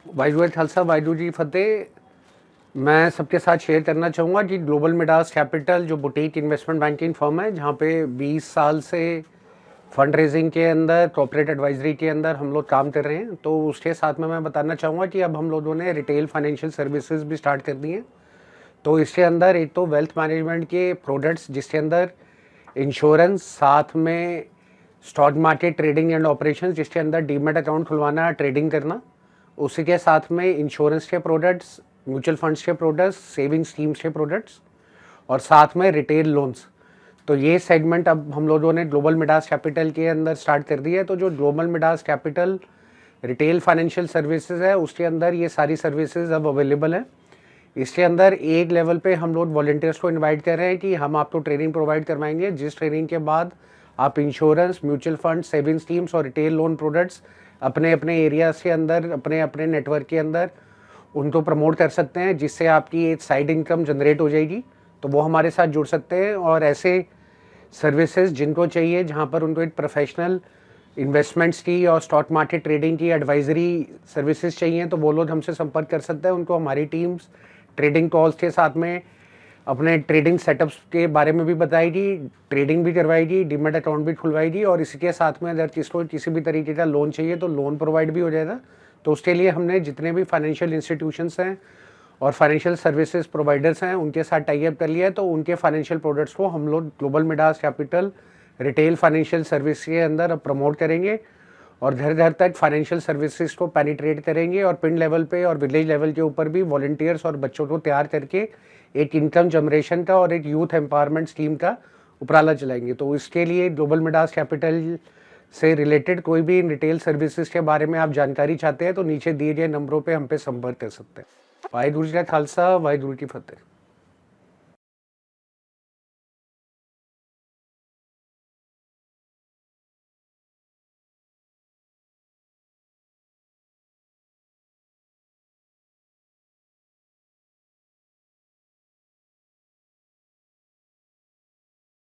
वाहिगुरू जी खालसा वाहिगुरू जी फतेह। मैं सबके साथ शेयर करना चाहूँगा कि ग्लोबल मिडास कैपिटल जो बुटीक इन्वेस्टमेंट बैंकिंग फर्म है, जहाँ पे 20 साल से फंड रेजिंग के अंदर, कॉर्पोरेट एडवाइजरी के अंदर हम लोग काम कर रहे हैं। तो उसके साथ में मैं बताना चाहूँगा कि अब हम लोगों ने रिटेल फाइनेंशियल सर्विसेज भी स्टार्ट कर दी हैं। तो इसके अंदर एक तो वेल्थ मैनेजमेंट के प्रोडक्ट्स, जिसके अंदर इंश्योरेंस, साथ में stock market trading and operations, जिसके अंदर डीमेट अकाउंट खुलवाना, ट्रेडिंग करना, उसी के साथ में इंश्योरेंस के प्रोडक्ट्स, म्यूचुअल फंड्स के प्रोडक्ट्स, सेविंग स्कीम्स के प्रोडक्ट्स और साथ में रिटेल लोन्स। तो ये सेगमेंट अब हम लोगों ने ग्लोबल मिडास कैपिटल के अंदर स्टार्ट कर दिया है। तो जो global Midas capital retail financial services है, उसके अंदर ये सारी सर्विसेज अब अवेलेबल है। इसके अंदर एक लेवल पे हम लोग वॉलंटियर्स को इनवाइट कर रहे हैं कि हम आपको ट्रेनिंग प्रोवाइड करवाएंगे, जिस ट्रेनिंग के बाद आप insurance, mutual fund, saving schemes और रिटेल लोन प्रोडक्ट्स अपने अपने एरियाज के अंदर, अपने अपने नेटवर्क के अंदर उनको प्रमोट कर सकते हैं, जिससे आपकी एक साइड इनकम जनरेट हो जाएगी। तो वो हमारे साथ जुड़ सकते हैं। और ऐसे सर्विसेज जिनको चाहिए, जहाँ पर उनको एक प्रोफेशनल इन्वेस्टमेंट्स की और स्टॉक मार्केट ट्रेडिंग की एडवाइजरी सर्विसेज चाहिए, तो वो लोग हमसे संपर्क कर सकते हैं। उनको हमारी टीम्स ट्रेडिंग कॉल्स के साथ में अपने ट्रेडिंग सेटअप्स के बारे में भी बताएगी, ट्रेडिंग भी करवाएगी, डीमेट अकाउंट भी खुलवाएगी, और इसी के साथ में अगर किसको किसी भी तरीके का लोन चाहिए तो लोन प्रोवाइड भी हो जाएगा। तो उसके लिए हमने जितने भी फाइनेंशियल इंस्टीट्यूशंस हैं और फाइनेंशियल सर्विसेज प्रोवाइडर्स हैं, उनके साथ टाई अप कर लिया है। तो उनके फाइनेंशियल प्रोडक्ट्स को हम लोग global Midas capital retail financial service के अंदर अब प्रमोट करेंगे और घर घर तक फाइनेंशियल सर्विसेज को पेनिट्रेट करेंगे, और पिंड लेवल पे और विलेज लेवल के ऊपर भी वॉलंटियर्स और बच्चों को तैयार करके एक इनकम जनरेशन का और एक यूथ एम्पावरमेंट स्कीम का उपराला चलाएंगे। तो इसके लिए ग्लोबल मिडास कैपिटल से रिलेटेड कोई भी रिटेल सर्विसेज के बारे में आप जानकारी चाहते हैं तो नीचे दिए गए नंबरों पे हम पे संपर्क कर सकते हैं। वाहिगुरू जी का खालसा, वाहिगुरू की फतेह।